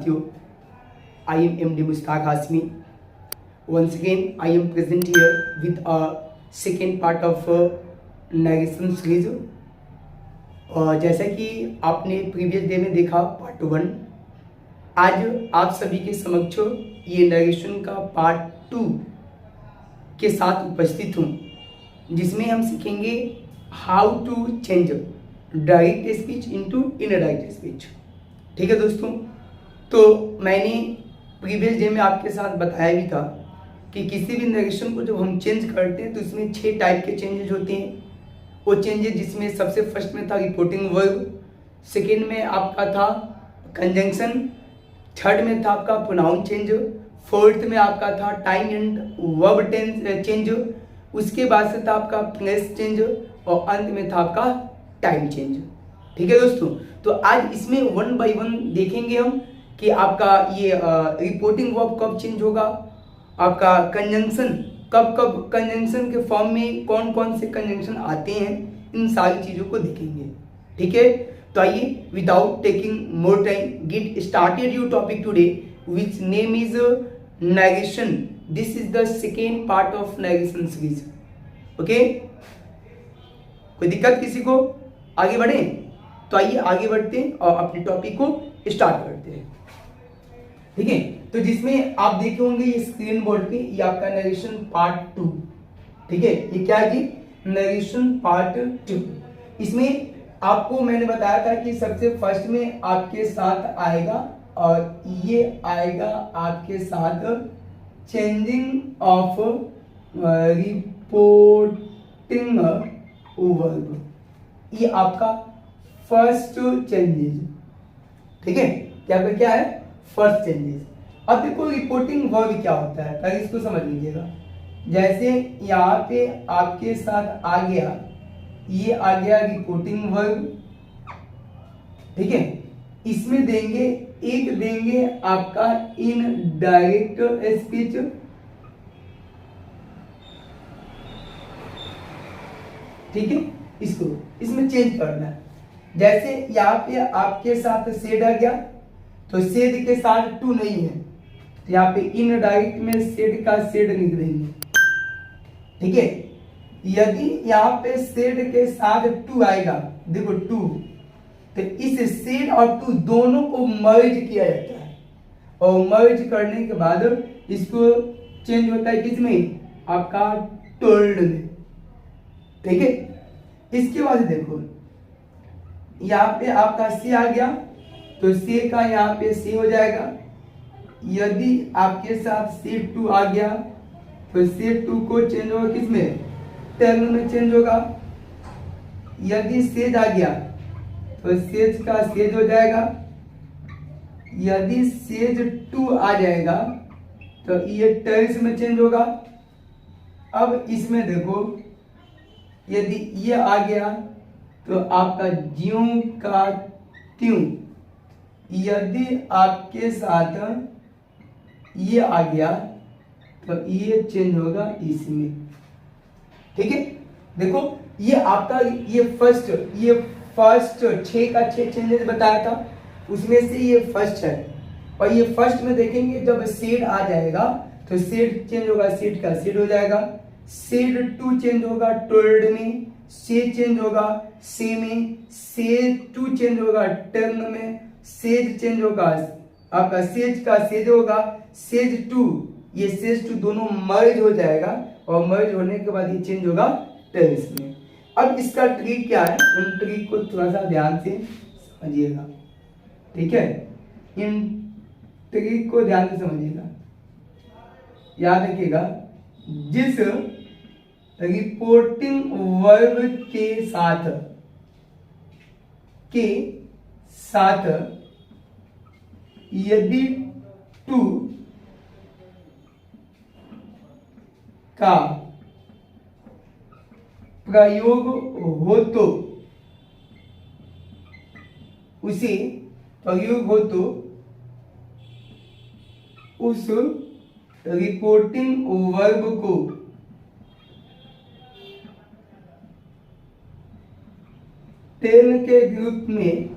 साथियों, I am MD Mushtaq Hashmi. Once again, I am present here with a second part of narration series. और जैसा कि आपने previous day में देखा पार्ट 1, आज आप सभी के समक्ष ये नरेशन का पार्ट 2 के साथ उपस्थित हूँ, जिसमें हम सीखेंगे how to change direct speech into indirect speech. ठीक है दोस्तों, तो मैंने प्रीवियस डे में आपके साथ बताया भी था कि किसी भी नरेशन को जब हम चेंज करते हैं तो इसमें 6 टाइप के चेंजेस होते हैं। वो चेंजेस जिसमें सबसे फर्स्ट में था रिपोर्टिंग वर्ब, सेकेंड में आपका था कंजंक्शन, थर्ड में था आपका प्रोनाउन चेंज, फोर्थ में आपका था time and verb tense change, उसके बाद से था आपका प्लेस चेंज और अंत में था आपका टाइम चेंज। ठीक है दोस्तों, तो आज इसमें 1 बाय 1 देखेंगे हम कि आपका ये रिपोर्टिंग वर्ब कब चेंज होगा, आपका कंजंक्शन कब कब कंजंक्शन के फॉर्म में कौन कौन से कंजंक्शन आते हैं, इन सारी चीज़ों को देखेंगे। ठीक है, तो आइए without taking more time get started your topic today which name is narration. This is the second part of narration series. Okay, कोई दिक्कत किसी को? आगे बढ़े? तो आइए आगे बढ़ते हैं और अपने टॉपिक को स्टार्ट करते हैं। ठीक है, तो जिसमें आप देखे होंगे ये स्क्रीन बोर्ड पे ये आपका नरेशन पार्ट 2। ठीक है, ये क्या है जी? Narration part 2। इसमें आपको मैंने बताया था कि सबसे फर्स्ट में आपके साथ आएगा और ये आएगा आपके साथ चेंजिंग ऑफ रिपोर्टिंग वर्ब। ये आपका फर्स्ट चेंजेस। ठीक है, क्या है? First changes. अब देखो रिपोर्टिंग वर्ब क्या होता है, पहले इसको समझ लीजिएगा। जैसे यहाँ पे आपके साथ आ गया, ये आ गया रिपोर्टिंग वर्ब। ठीक है, इसमें देंगे आपका इनडायरेक्ट स्पीच। ठीक है, इसमें चेंज करना है। जैसे यहाँ पे आपके साथ सेड आ गया, तो सेड के साथ टू नहीं है, तो यहाँ पे इनडायरेक्ट में सेड का सेड लिख देंगे। ठीक है, यदि यहाँ पे सेड के साथ टू आएगा, देखो टू, तो इस सेड और टू दोनों को मर्ज किया जाता है और मर्ज करने के बाद इसको चेंज होता है किसमें? आपका टोल्ड में। ठीक है, इसके बाद देखो यहाँ पे आपका सी आ गया, तो सी का यहाँ पे सी हो जाएगा। यदि आपके साथ सी टू आ गया तो सी टू को चेंज होगा किसमें? टर्म में चेंज होगा। यदि सेज आ गया तो सेज का सेज हो जाएगा। यदि सेज टू आ जाएगा तो ये टर्स में चेंज होगा। अब इसमें देखो, यदि ये आ गया तो आपका ज्यों का त्यों। यदि आपके साथ ये आ गया तो ये चेंज होगा इसमें। ठीक है, देखो ये आपका ये फर्स्ट 6 का 6 चेंजेस बताया था, उसमें से ये फर्स्ट है। और ये फर्स्ट में देखेंगे जब सेड आ जाएगा तो सेड चेंज होगा, सेड का सेड हो जाएगा। सेड टू चेंज होगा टोल्ड में, से चेंज होगा से में, से टू चेंज होगा टर्न में, सेज चेंज होगा आपका सेज का सेज होगा, सेज टू, ये सेज टू दोनों मर्ज हो जाएगा और मर्ज होने के बाद ये चेंज होगा टेंस में। अब इसका ट्रिक क्या है, उन ट्रिक को थोड़ा सा ध्यान से समझिएगा। ठीक है, इन ट्रिक को ध्यान से समझिएगा, याद रखिएगा। जिस रिपोर्टिंग वर्ब के साथ यदि टू का प्रयोग हो तो उस रिपोर्टिंग वर्ब को टेन के ग्रुप में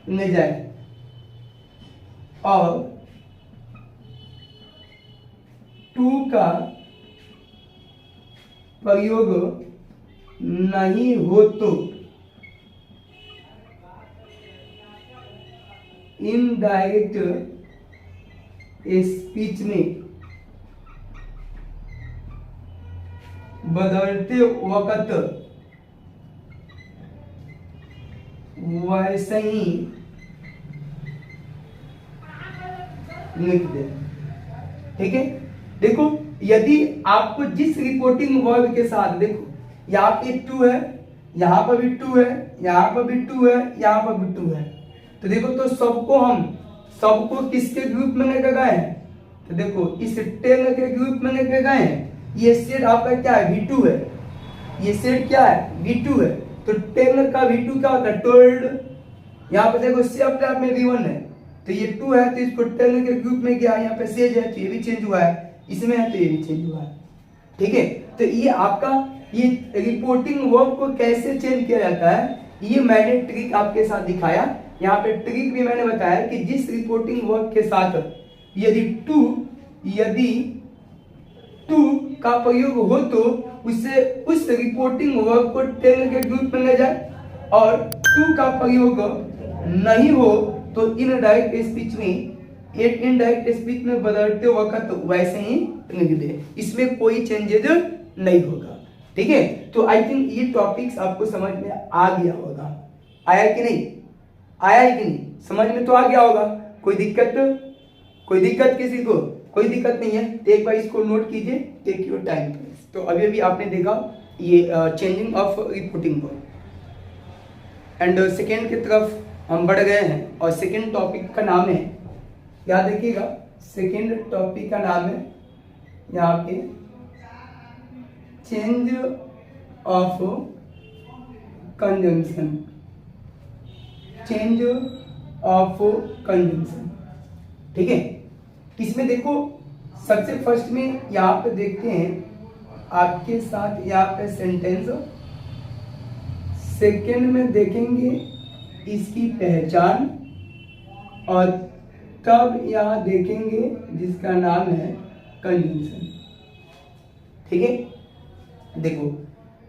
में जाए और टू का प्रयोग नहीं हो तो इनडायरेक्ट स्पीच में बदलते वक्त वैसे ही लिख दे। ठीक है, देखो यदि आपको जिस रिपोर्टिंग वर्ब के साथ, देखो यहाँ पे 2 है, यहाँ पर भी 2 है, यहाँ पर भी 2 है, यहाँ पर भी 2 है, तो देखो तो सबको किसके ग्रुप में लेकर गए हैं? तो देखो इस टेन के ग्रुप में लेकर गए हैं। ये सेट आपका क्या है? V2 है। ये सेट क्या है? V2 है। तो टेन का V2 क्या होता है? टोल्ड। यहाँ पे देखो सी अपने आप में V1 है, तो ये 2 है, तो इसको टेन के ग्रुप में गया। यहाँ पे सेज है, तो ये भी चेंज हुआ है, इसमें है तो ये भी चेंज हुआ है। ठीक है, तो ये आपका ये रिपोर्टिंग वर्ब को कैसे चेंज किया जाता है, ये मैंने ट्रिक आपके साथ दिखाया। यहाँ पे ट्रिक भी मैंने बताया कि जिस रिपोर्टिंग वर्ब के साथ यदि टू का प्रयोग हो तो उससे उस रिपोर्टिंग वर्ब को टेन के ग्रुप में ले जाए, और टू का प्रयोग नहीं हो तो इनडायरेक्ट स्पीच में बदलते वक्त वैसे ही लिख दे, इसमें कोई चेंजेज नहीं होगा। ठीक है, तो आई थिंक ये टॉपिक्स आपको समझ में आ गया होगा। आया कि नहीं? आया है कि नहीं? समझ में तो आ गया होगा। कोई दिक्कत किसी को? कोई दिक्कत नहीं है, तो एक बार इसको नोट कीजिए, टेक योर टाइम। तो अभी आपने देखा ये changing of reporting verb, and second की तरफ हम बढ़ गए हैं, और सेकेंड टॉपिक का नाम है, याद रखिएगा, सेकेंड टॉपिक का नाम है यहाँ पे change of conjunction. Change of conjunction, ठीक है। इसमें देखो सबसे फर्स्ट में यहाँ पे देखते हैं आपके साथ यहाँ पे सेंटेंस, सेकेंड में देखेंगे इसकी पहचान, और तब यहाँ देखेंगे जिसका नाम है कंजंक्शन। ठीक है, देखो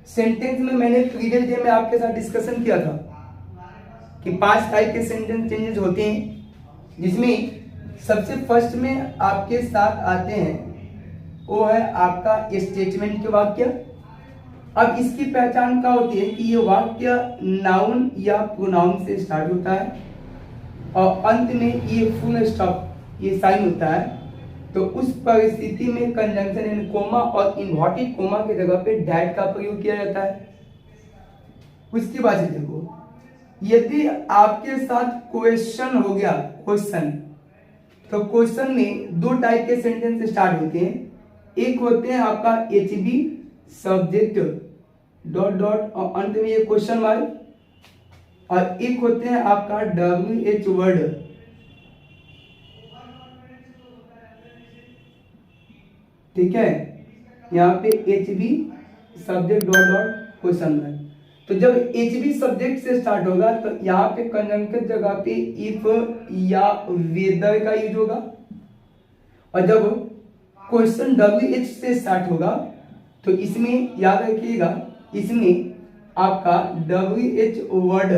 सेंटेंस में मैंने प्रीवियस डे में आपके साथ डिस्कशन किया था कि 5 टाइप के सेंटेंस चेंजेस होते हैं, जिसमें सबसे फर्स्ट में आपके साथ आते हैं वो है आपका स्टेटमेंट के वाक्य। अब इसकी पहचान क्या होती है कि ये वाक्य नाउन या प्रोनाउन से स्टार्ट होता है, और अंत में ये फुल स्टॉप ये साइन होता है। तो उस परिस्थिति में कंजंक्शन इन कोमा और इन्वर्टेड कोमा के जगह पे डैट का प्रयोग किया जाता है। उसके बाद से देखो, यदि आपके साथ क्वेश्चन हो गया, क्वेश्चन, तो क्वेश्चन में 2 टाइप के सेंटेंस स्टार्ट होते हैं। एक होते हैं आपका HB सब्जेक्ट डॉट डॉट और अंत में ये क्वेश्चन मार्क, और एक होते हैं आपका WH वर्ड। ठीक है, यहाँ पे HB subject dot dot question mark. तो जब HB सब्जेक्ट से स्टार्ट होगा तो यहाँ पे कंजंक्शन जगह पे इफ या वेदर का यूज होगा, और जब क्वेश्चन WH से स्टार्ट होगा तो इसमें याद रखिएगा, इसमें आपका WH word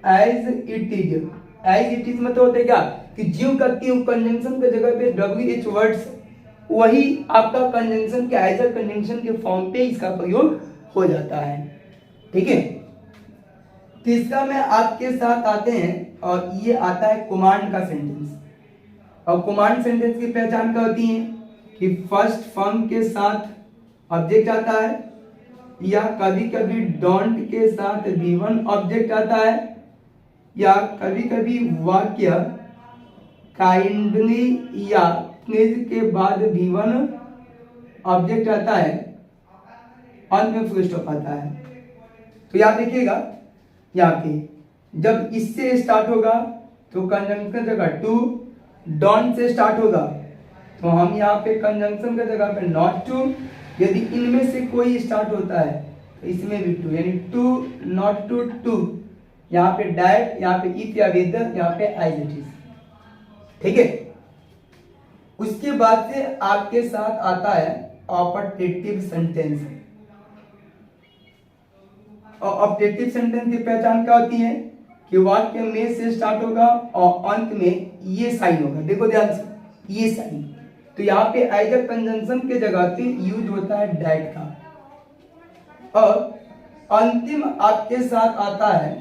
as it is मतलब होता है क्या कि ज्यों का त्यों कंजंक्शन के जगह पे WH वर्ड्स, वही आपका कंजंक्शन के एज अ कंजंक्शन के फॉर्म पे इसका प्रयोग हो जाता है। ठीक है, तीसरा में आपके साथ आते हैं और ये आता है कमांड का सेंटेंस। और कमांड सेंटेंस की पहचान क्या होती है कि फर्स्ट फॉर्म के साथ ऑब्जेक्ट आता है, या कभी कभी डोंट के साथ V1 ऑब्जेक्ट आता है, या कभी कभी वाक्य काइंडली या प्लीज के बाद V1 ऑब्जेक्ट आता है, अंत में फुल स्टॉप आता है। तो याद देखिएगा, यहाँ पे जब इससे स्टार्ट होगा तो कंजंक्शन जगह टू, डॉन से स्टार्ट होगा तो हम यहाँ पे कंजंक्शन का जगह पे नॉट टू, यदि इनमें से कोई स्टार्ट होता है तो इसमें भी टू, यानी टू नॉट टू टू, यहाँ पे डाइट, यहाँ पे इफ या वेदर, यहाँ पे एज इट इज। ठीक है, उसके बाद से आपके साथ आता है ऑपरेटिव सेंटेंस। और ऑपरेटिव सेंटेंस की पहचान क्या होती है कि वाक्य में से स्टार्ट होगा और अंत में ये साइन होगा। देखो ध्यान से, ये साइन। तो यहाँ पे एज अ कंजंक्शन के जगह पे यूज होता है डाइट का। और अंतिम आपके साथ आता है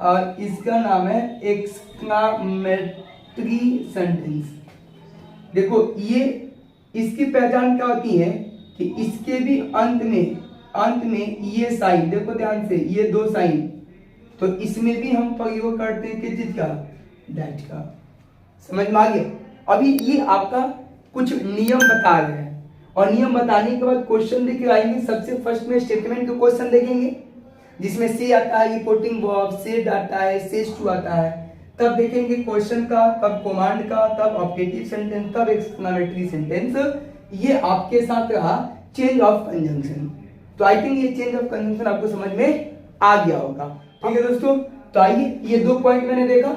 और इसका नाम है एक्सक्लामेटरी सेंटेंस। देखो ये, इसकी पहचान क्या होती है कि इसके भी अंत में ये साइन, देखो ध्यान से, ये दो साइन, तो इसमें भी हम प्रयोग करते हैं किस चीज का, दैट का। समझ में आ गया। अभी ये आपका कुछ नियम बता रहे हैं और नियम बताने के बाद क्वेश्चन लेके आएंगे। सबसे फर्स्ट में स्टेटमेंट के क्वेश्चन देखेंगे जिसमें से आता है रिपोर्टिंग वर्ब, सेड आता है, सेज टू आता है। तब देखेंगे क्वेश्चन का, तब कमांड का, तब ऑब्जेक्टिव सेंटेंस, तब एक्सक्लेमेटरी सेंटेंस। ये आपके साथ रहा चेंज ऑफ कंजंक्शन। तो आई थिंक ये चेंज ऑफ कंजंक्शन आपको समझ में आ गया होगा। ठीक है दोस्तों, तो आइए ये 2 पॉइंट मैंने देखा।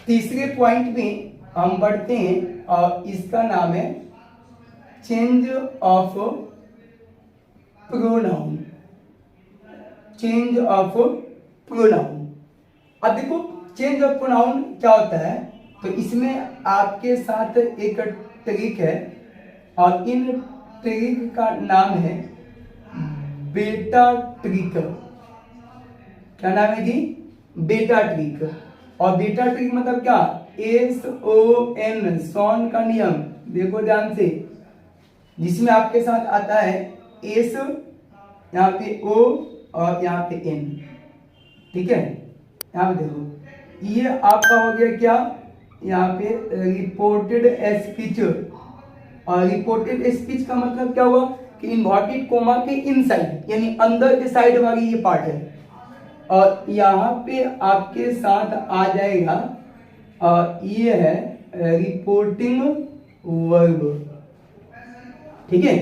तीसरे पॉइंट में हम बढ़ते हैं और इसका नाम है change of pronoun. Change of pronoun. अब देखो चेंज ऑफ प्रोनाउन क्या होता है, तो इसमें आपके साथ एक ट्रिक है और इन ट्रिक का नाम है बेटा ट्रिक। क्या नाम है जी, बेटा ट्रिक। और बेटा ट्रिक मतलब क्या, SON, सॉन का नियम। देखो ध्यान से, जिसमें आपके साथ आता है एस, यहाँ पे O और यहाँ पे N। ठीक है, यहाँ पे देखो ये आपका हो गया क्या, यहाँ पे रिपोर्टेड स्पीच। और रिपोर्टेड स्पीच का मतलब क्या हुआ कि इन्वर्टेड कोमा के इनसाइड, यानी अंदर के साइड वाली ये पार्ट है। और यहाँ पे आपके साथ आ जाएगा और ये है रिपोर्टिंग वर्ब। ठीक है,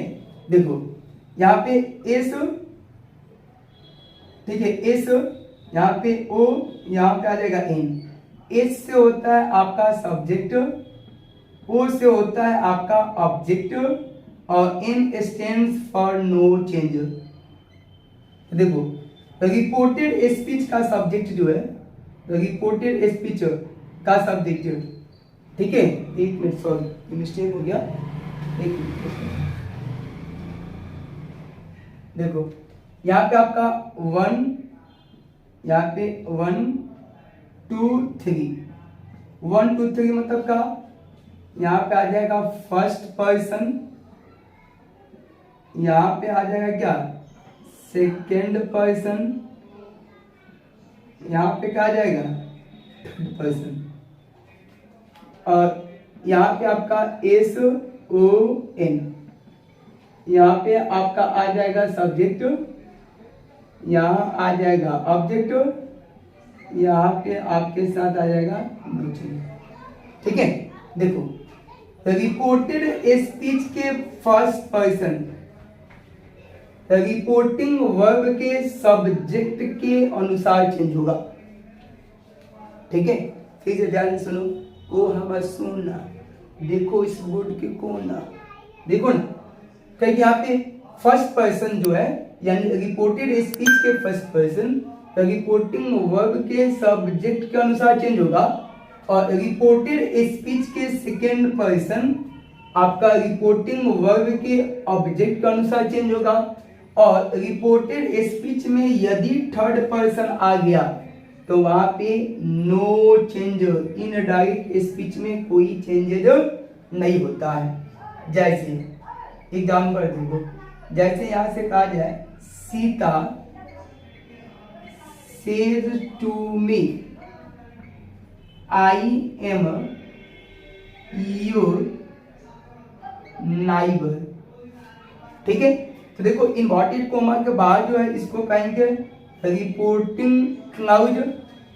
देखो यहाँ पे एस, ठीक है, एस, यहाँ पे O, यहाँ पे आ जाएगा N। एस से होता है आपका सब्जेक्ट, O से होता है आपका ऑब्जेक्ट और N stands for no change. देखो रिपोर्टेड स्पीच का सब्जेक्ट जो है, रिपोर्टेड स्पीच का सब्जेक्ट, ठीक है, एक मिनट, सॉरी मिस्टेक हो गया, एक मिनट। देखो यहाँ पे आपका 1, यहाँ पे 1 2 3, 1 2 3 मतलब का, यहाँ पे आ जाएगा फर्स्ट पर्सन, यहाँ पे आ जाएगा क्या, सेकेंड पर्सन, यहाँ पे क्या आ जाएगा, थर्ड पर्सन। और यहाँ पे आपका SON, यहाँ पे आपका आ जाएगा सब्जेक्ट, यहाँ आ जाएगा ऑब्जेक्ट, यहाँ पे आपके साथ आ जाएगा नोटिंग। ठीक है, देखो रिपोर्टेड स्पीच के फर्स्ट पर्सन रिपोर्टिंग वर्ब के सब्जेक्ट के अनुसार चेंज होगा। ठीक है, फिर से ध्यान से सुनो। ओ हम सुनना, देखो इस बोर्ड के कोना, देखो ना, कहीं यहाँ पे फर्स्ट पर्सन जो है, यानी रिपोर्टेड स्पीच के फर्स्ट पर्सन रिपोर्टिंग वर्ब के सब्जेक्ट के अनुसार चेंज होगा। और रिपोर्टेड स्पीच के सेकेंड पर्सन आपका रिपोर्टिंग वर्ब के ऑब्जेक्ट के अनुसार चेंज होगा। और रिपोर्टेड स्पीच में यदि थर्ड पर्सन आ गया तो वहां पे no change, in direct speech में कोई चेंजेज नहीं होता है। जैसे एग्जाम्पल देखो, जैसे यहां से कहा जाए Sita says to me I am your neighbour. ठीक है, तो देखो इन्वर्टेड कोमा के बाद जो है इसको कहेंगे रिपोर्टिंग क्लाउज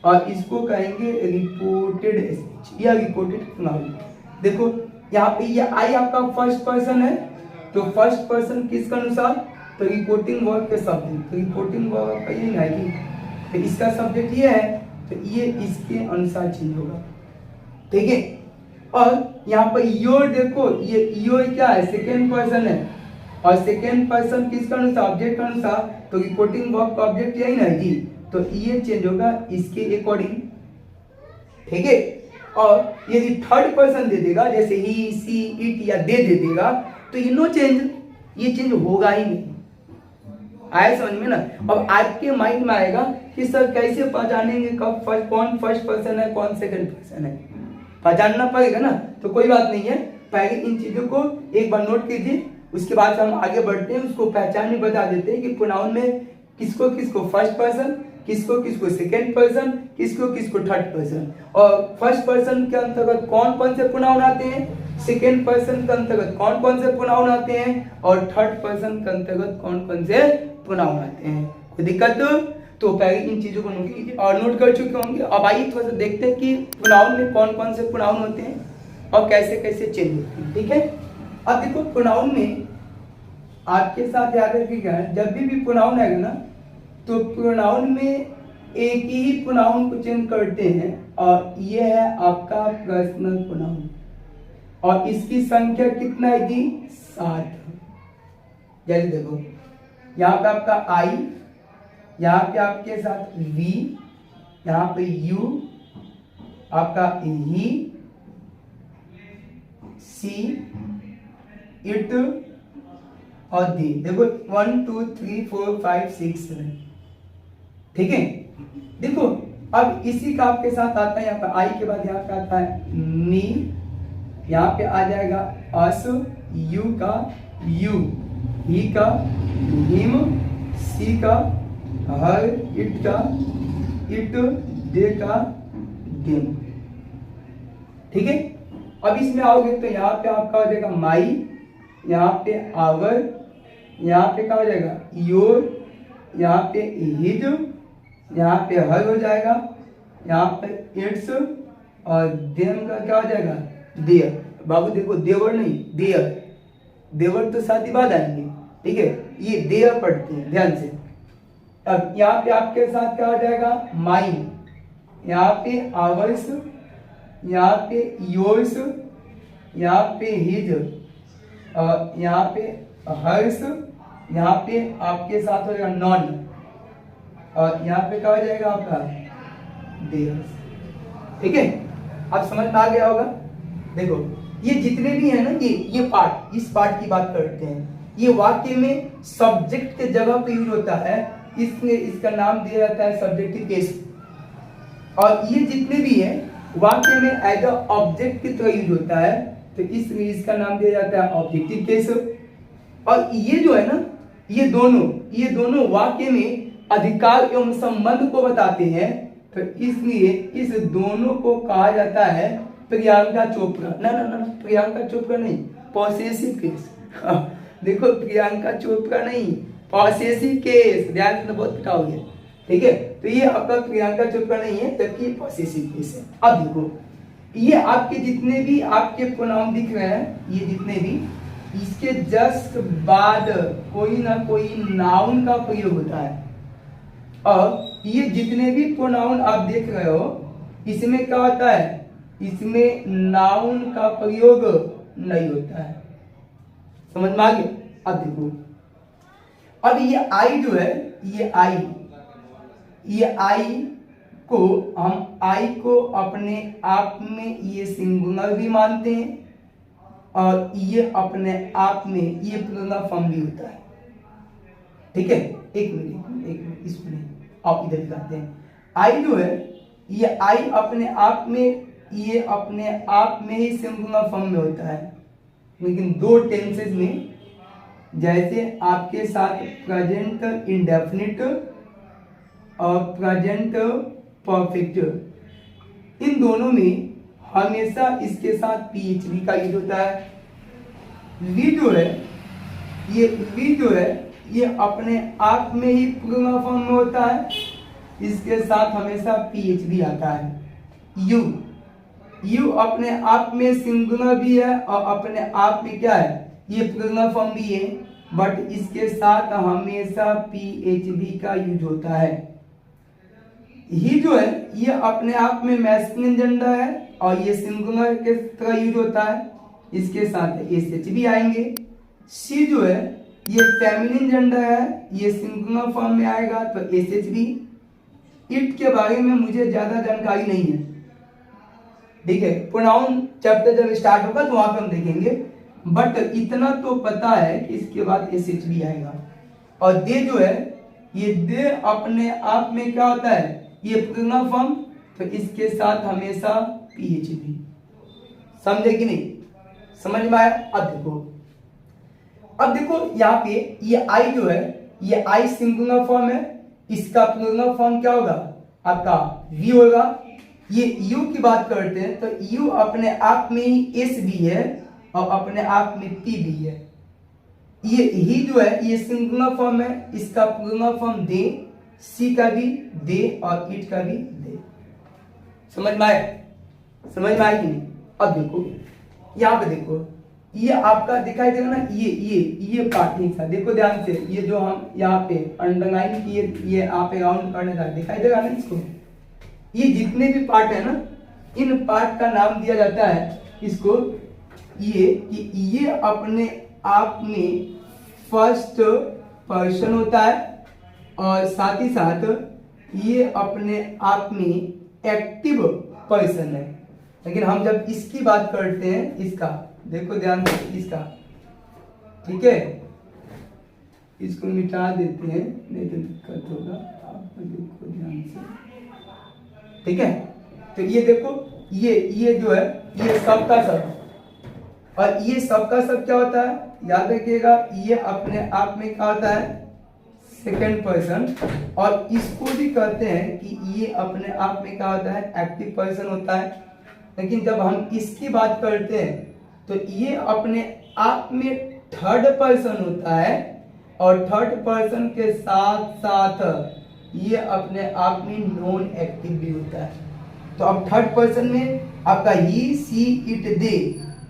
और इसको कहेंगे रिपोर्टेड स्पीच या रिपोर्टेड क्लाउज। देखो यहाँ पे ये आई आपका फर्स्ट पर्सन है, तो फर्स्ट पर्सन किसके अनुसार, तो रिपोर्टिंग वर्ब के सब्जेक्ट, तो रिपोर्टिंग वर्ब का ये नहीं, तो इसका सब्जेक्ट ये है तो ये इसके अनुसार चेंज होगा, ठीक है। और यहाँ पर योर देखो, ये योर क्या है, सेकेंड पर्सन है, और सेकेंड पर्सन किसका अनुसार, ऑब्जेक्ट का अनुसार, तो रिपोर्टिंग वर्ब का ऑब्जेक्ट यही ना जी, तो ये चेंज होगा इसके अकॉर्डिंग, ठीक है। और यदि थर्ड पर्सन दे देगा, जैसे ही, सी, इट या दे देगा, तो ये नो चेंज, ये चेंज होगा ही नहीं। आया समझ में ना। अब आपके माइंड में आएगा कि सर कैसे पहचानेंगे कब कौन फर्स्ट पर्सन है कौन सेकंड पर्सन है, पहचानना पड़ेगा ना। तो कोई बात नहीं है, पहले इन चीजों को एक बार नोट कीजिए, उसके बाद हम आगे बढ़ते हैं, उसको पहचान भी बता देते हैं कि प्रोनाउन में किसको किसको फर्स्ट पर्सन, किसको किसको सेकेंड पर्सन, किसको किसको थर्ड पर्सन। और फर्स्ट पर्सन के अंतर्गत कौन कौन से प्रोनाउन आते हैं, सेकेंड पर्सन के अंतर्गत कौन कौन से प्रोनाउन आते हैं, और थर्ड पर्सन के अंतर्गत कौन कौन से प्रोनाउन आते हैं। कोई दिक्कत? तो पहले इन चीजों को नोट कीजिए और नोट कर चुके होंगे। अब आइए थोड़ा सा देखते हैं कि प्रोनाउन में कौन कौन से प्रोनाउन होते हैं और कैसे कैसे चेंज होते हैं, ठीक है। अब देखो प्रोनाउन में आपके साथ याद रखिएगा, जब भी प्रोनाउन आएगा ना, तो प्रोनाउन में एक ही प्रोनाउन को चेंज करते हैं, और ये है आपका पर्सनल प्रोनाउन, और इसकी संख्या कितना है जी, 7। जैसे देखो यहाँ पे आपका आई, यहाँ पे आपके साथ वी, यहाँ पे यू, आपका ही, सी, इट और दी। देखो 1 2 3 4 5 6 7, ठीक है। देखो अब इसी का आपके साथ आता है, यहाँ पे आई के बाद यहाँ पे आता है मी, यहाँ पे आ जाएगा अस, यू का यू, ही का हिम, सी का हर, इट का इट, दे का देम, ठीक है। अब इसमें आओगे तो यहाँ पे आपका हो जाएगा माई, यहाँ पे आवर, यहाँ पे क्या हो जाएगा योर, यहाँ पे हिज, यहाँ पे हर हो जाएगा, यहाँ पे इट्स, और देम का क्या हो जाएगा देयर। बाबू देखो देवर नहीं देयर, देवर तो शादी बाद आएंगे, ठीक है, ये देयर पढ़ते हैं ध्यान से। अब यहाँ पे आपके साथ क्या हो जाएगा माइन, यहाँ पे आवर्स, यहाँ पे योर्स, यहाँ पे हिज, यहाँ पे हर्स, यहाँ पे आपके साथ हो जाएगा नॉन, और यहाँ पे क्या हो जाएगा आपका देयर्स, ठीक है। आप समझ में आ गया होगा। देखो ये जितने भी है ना, ये पार्ट, इस पार्ट की बात करते हैं, ये वाक्य में सब्जेक्ट के जगह पे यूज होता है, इसलिए इसका नाम दिया जाता है सब्जेक्टिव केस। और ये जितने भी है वाक्य में एज अ ऑब्जेक्ट की तरह यूज होता है, तो इसलिए इसका नाम दिया जाता है ऑब्जेक्टिव केस। और ये जो है ना, ये दोनों वाक्य में अधिकार एवं संबंध को बताते हैं, तो इसलिए इस दोनों को कहा जाता है प्रियंका चोपड़ा। ना ना ना, प्रियंका चोपड़ा नहीं, पॉसेसिव केस। देखो प्रियंका चोपड़ा नहीं, पॉसेसिव केस, ध्यान से बहुत पिटा हो गया, ठीक है। तो ये आपका प्रियंका चोपड़ा नहीं है, जबकि पॉसेसिव केस है। अब देखो ये आपके जितने भी आपके प्रोनाउन दिख रहे हैं, ये जितने भी, इसके जस्ट बाद कोई ना कोई नाउन का प्रयोग होता है। और ये जितने भी प्रोनाउन आप देख रहे हो, इसमें क्या होता है, इसमें नाउन का प्रयोग नहीं होता है। समझ में आ गया। अब देखो, अब ये आई जो है, ये आई को हम आई को अपने आप में ये सिंगुलर भी मानते हैं, और ये अपने आप में ये प्लूरल फॉर्म भी होता है, ठीक है। एक मिनट इसमें आप इधर दिखाते हैं। आई जो है, ये आई अपने आप में, ये अपने आप में ही सिंगुलर फॉर्म में होता है, लेकिन दो टेंसेस में, जैसे आपके साथ प्रेजेंट इंडेफिनिट और प्रेजेंट परफेक्ट, इन दोनों में हमेशा इसके साथ पीएचडी का यूज होता है। वी जो है, ये अपने आप में ही प्लूरल फॉर्म में होता है, इसके साथ हमेशा पीएचडी आता है। यू अपने आप में सिंगुलर भी है और अपने आप में क्या है, ये प्लूरल फॉर्म भी है, बट इसके साथ हमेशा पीएचडी का यूज होता है। ही जो है ये अपने आप में मैस्कुलिन जेंडर है और ये सिंगुलर के तरह यूज होता है, इसके साथ एसएच भी आएंगे। सी जो है ये फेमिनिन जेंडर है, ये सिंगुलर फॉर्म में आएगा तो एसएच भी। इट के बारे में मुझे ज्यादा जानकारी नहीं है, ठीक है, प्रोनाउन चैप्टर जब स्टार्ट होगा तो वहां पे हम देखेंगे, बट इतना तो पता है कि इसके बाद एसएच भी आएगा। और दे जो है ये दे अपने आप में क्या होता है, ये प्लूरल फॉर्म, तो इसके साथ हमेशा पीएच भी। समझे कि नहीं, समझ में आया? अब देखो यहाँ पे ये आई जो है ये आई सिंगुलर फॉर्म है, इसका प्लूरल फॉर्म क्या होगा आपका वी होगा। ये यू की बात करते हैं तो यू अपने आप में ही एस भी है और अपने आप में पी भी है। ये ही जो है ये सिंगुलर फॉर्म है, इसका प्लूरल फॉर्म दे, सी का भी दे और इट का भी दे। समझ में आया? समझ में आया कि नहीं? अब देखो यहाँ पे देखो ये आपका दिखाई देगा ना, ये पार्ट नहीं था, देखो ध्यान से, ये जो हम यहाँ पे अंडरलाइन किए ये आप राउंड करने का दिखाई देगा ना इसको, ये जितने भी पार्ट है ना इन पार्ट का नाम दिया जाता है इसको ये कि ये अपने आप में फर्स्ट पर्सन होता है और साथ ही साथ ये अपने आप में एक्टिव पर्सन है। लेकिन हम जब इसकी बात करते हैं, इसका देखो ध्यान से, इसका ठीक है, इसको मिटा देते हैं नहीं तो दिक्कत होगा, आप देखो ध्यान से, ठीक है। तो ये देखो ये जो है ये सब का सब, और ये सब का सब क्या होता है याद रखिएगा, ये अपने आप में क्या होता है सेकेंड पर्सन, और इसको भी कहते हैं कि ये अपने आप में क्या होता है एक्टिव पर्सन होता है। लेकिन जब हम इसकी बात करते हैं तो ये अपने आप में थर्ड पर्सन होता है और थर्ड पर्सन के साथ साथ ये अपने आप में नॉन एक्टिव भी होता है। तो अब थर्ड पर्सन में आपका ही सी इट दे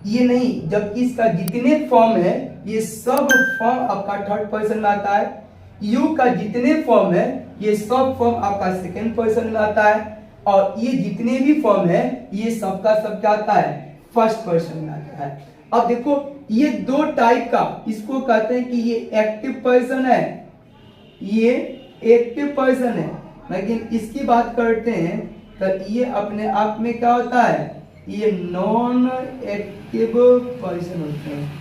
ये नहीं, जबकि इसका जितने फॉर्म है ये सब फॉर्म आपका थर्ड पर्सन में आता है। यू का जितने फॉर्म है ये सब फॉर्म आपका सेकेंड पर्सन में आता है, और ये जितने भी फॉर्म है ये सबका सब क्या आता है फर्स्ट पर्सन में आता है। अब देखो ये दो टाइप का, इसको कहते हैं कि ये एक्टिव पर्सन है, ये एक्टिव पर्सन है, लेकिन इसकी बात करते हैं तो ये अपने आप में क्या होता है ये नॉन एक्टिव पर्सन होते हैं।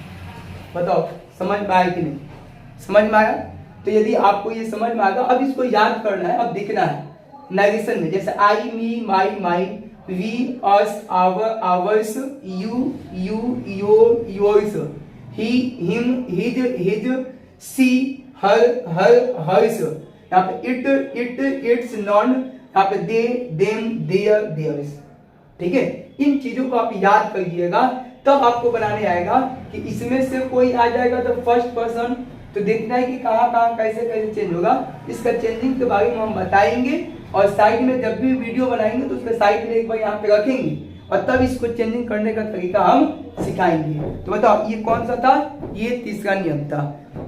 बताओ समझ में आया कि नहीं? समझ में आया? तो यदि आपको ये समझ में आएगा, अब इसको याद करना है, अब दिखना है नेगेशन में, जैसे I me my mine, we us our ours, you your yours, he him his his, she her hers, यहाँ पे इट्स नॉन, यहाँ पे दे देम देयर देयर्स। ठीक है, इन चीजों को आप याद करिएगा, तब आपको बनाने आएगा कि इसमें से कोई आ जाएगा तो फर्स्ट पर्सन, तो देखना है कि कहाँ कहाँ कैसे कैसे चेंज होगा। इसका चेंजिंग के बारे में हम बताएंगे, और साइड में जब भी वीडियो बनाएंगे तो उसके साइड में एक बार यहाँ पे रखेंगे, और तब इसको चेंजिंग करने का तरीका हम सिखाएंगे। तो बताओ ये कौन सा था? ये तीसरा नियम था।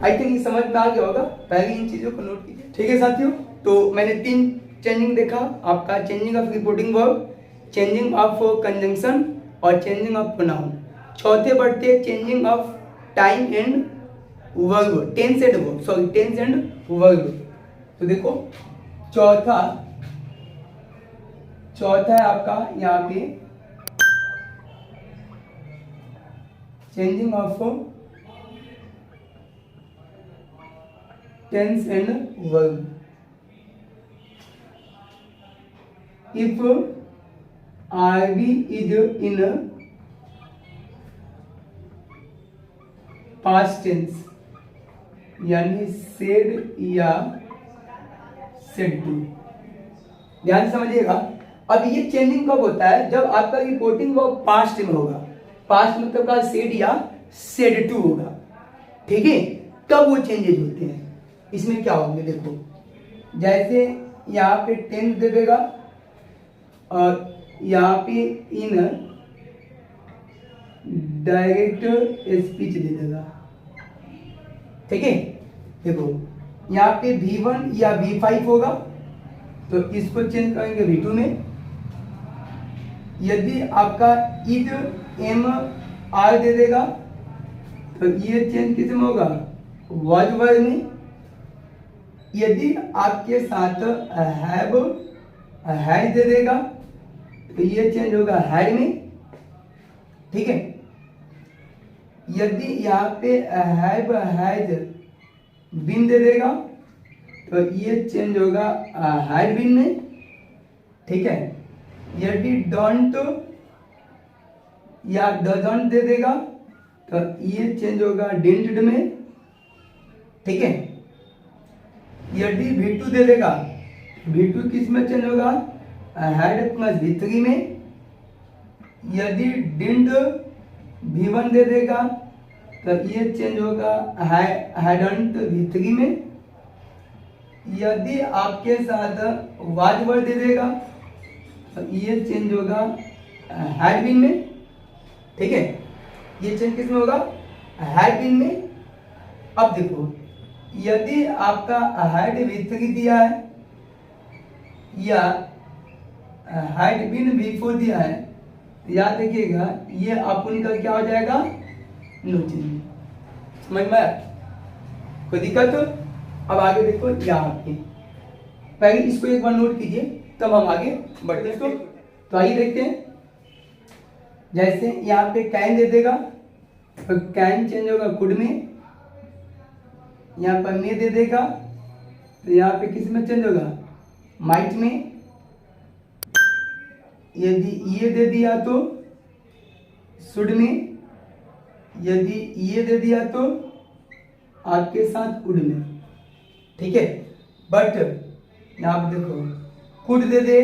आई थिंक ये समझ में आ गया होगा, पहले इन चीजों को नोट कीजिए। ठीक है साथियों, तो मैंने 3 चेंजिंग देखा आपका, changing of reporting verb, changing of conjunction और चेंजिंग ऑफ प्रोनाउन। चौथे बढ़ते changing of time and verb, tense and verb, sorry tense and verb. तो देखो चौथा है आपका यहाँ पे changing of tense and verb. If RV is in past tense यानी said या said to, ध्यान समझिएगा। अब ये चेंजिंग कब होता है? जब आपका रिपोर्टिंग वर्ब पास्ट में होगा, पास्ट मतलब का said या said to होगा, ठीक है, तब वो चेंजेस होते हैं। इसमें क्या होंगे देखो, जैसे यहाँ पे टेंस दे देगा और यहाँ पे इन डायरेक्ट स्पीच दे देगा, ठीक है। देखो यहाँ पे V1 या V5 होगा, तो इसको चेंज करेंगे V2 में। यदि आपका id MR दे देगा तो ये चेंज किस में होगा, वॉज वर्ड में। यदि आपके साथ हैड दे देगा तो ये चेंज होगा हैड में, ठीक है। यदि यहाँ पे हैज बीन दे देगा तो ये चेंज होगा हैड बीन में, ठीक है। यदि डोंट या डजंट दे देगा तो ये चेंज होगा डिडंट में, ठीक है। यदि V2 दे देगा, V2 किस में चेंज होगा, हैड प्लस V3 में। यदि डिडंट V1 दे देगा तो ये चेंज होगा हैडंट V3 में। यदि आपके साथ वाज वर्ड दे देगा तो ये चेंज होगा हैड बीन में, ठीक है। ये चेंज किस में होगा, हैड बीन में। अब देखो, यदि आपका हैड V3 दिया है या हैड बीन V4 दिया है, याद रखिएगा ये अपन का क्या हो जाएगा, नो चेंज। समझ में आया, कोई दिक्कत हो? अब आगे देखो, यहाँ पे पहले इसको एक बार नोट कीजिए तब हम आगे बढ़ते हैं। तो आइए देखते हैं। जैसे यहाँ पे कैन दे देगा तो कैन चेंज होगा कुड में। यहाँ पर मे दे देगा तो यहाँ पे किस में चेंज होगा, माइट में। यदि ये दे दिया तो शुड में। यदि ये दे दिया तो आपके साथ उड में, ठीक है। बट यहाँ पे देखो, कुड दे दे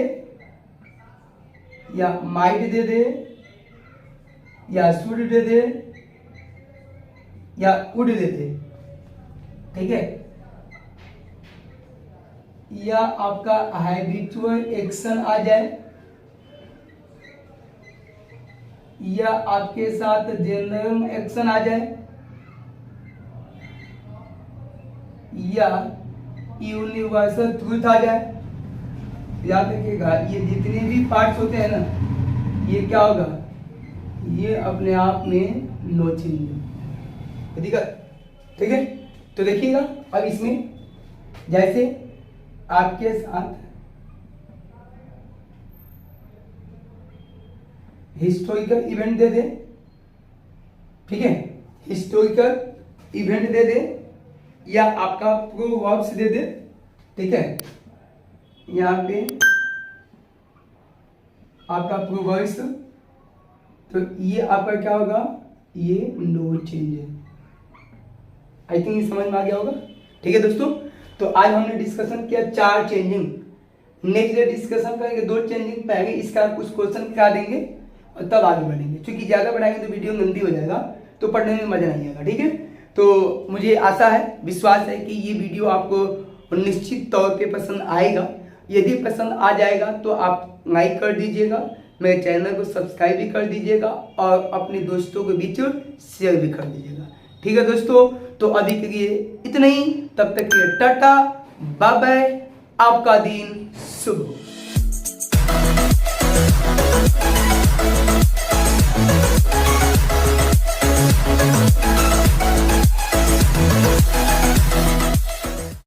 या माइट दे दे या शुड दे दे या उड दे दे, ठीक है। या आपका हैबिचुअल एक्शन आ जाए या आपके साथ जनरल एक्शन आ जाए या यूनिवर्सल ट्रूथ आ जाए। याद रखिएगा ये जितने भी पार्ट्स होते हैं ना, ये क्या होगा, ये अपने आप में नो चेंज, ठीक है। तो देखिएगा अब इसमें जैसे आपके साथ हिस्टोरिकल इवेंट दे दे, ठीक है, हिस्टोरिकल इवेंट दे दे या आपका प्रोवर्ब्स दे दे, ठीक है। यहाँ पे आपका प्रोवर्ब्स, तो ये आपका क्या होगा, ये नो चेंज है। आई थिंक ये समझ में आ गया होगा, ठीक है दोस्तों। तो आज हमने डिस्कशन किया 4 चेंजिंग। नेक्स्ट डे डिस्कशन करेंगे 2 चेंजिंग। पहले इसका कुछ क्वेश्चन करा देंगे और तब आगे बढ़ेंगे, क्योंकि ज्यादा बढ़ाएंगे तो वीडियो गंदी हो जाएगा, तो पढ़ने में मजा नहीं आएगा, ठीक है। तो मुझे आशा है, विश्वास है कि ये वीडियो आपको निश्चित तौर पे पसंद आएगा। यदि पसंद आ जाएगा तो आप लाइक कर दीजिएगा, मेरे चैनल को सब्सक्राइब भी कर दीजिएगा और अपने दोस्तों के बीच शेयर भी कर दीजिएगा, ठीक है दोस्तों। तो अभी के लिए इतना ही, तब तक के लिए टाटा बाय बाय, आपका दिन शुभ हो।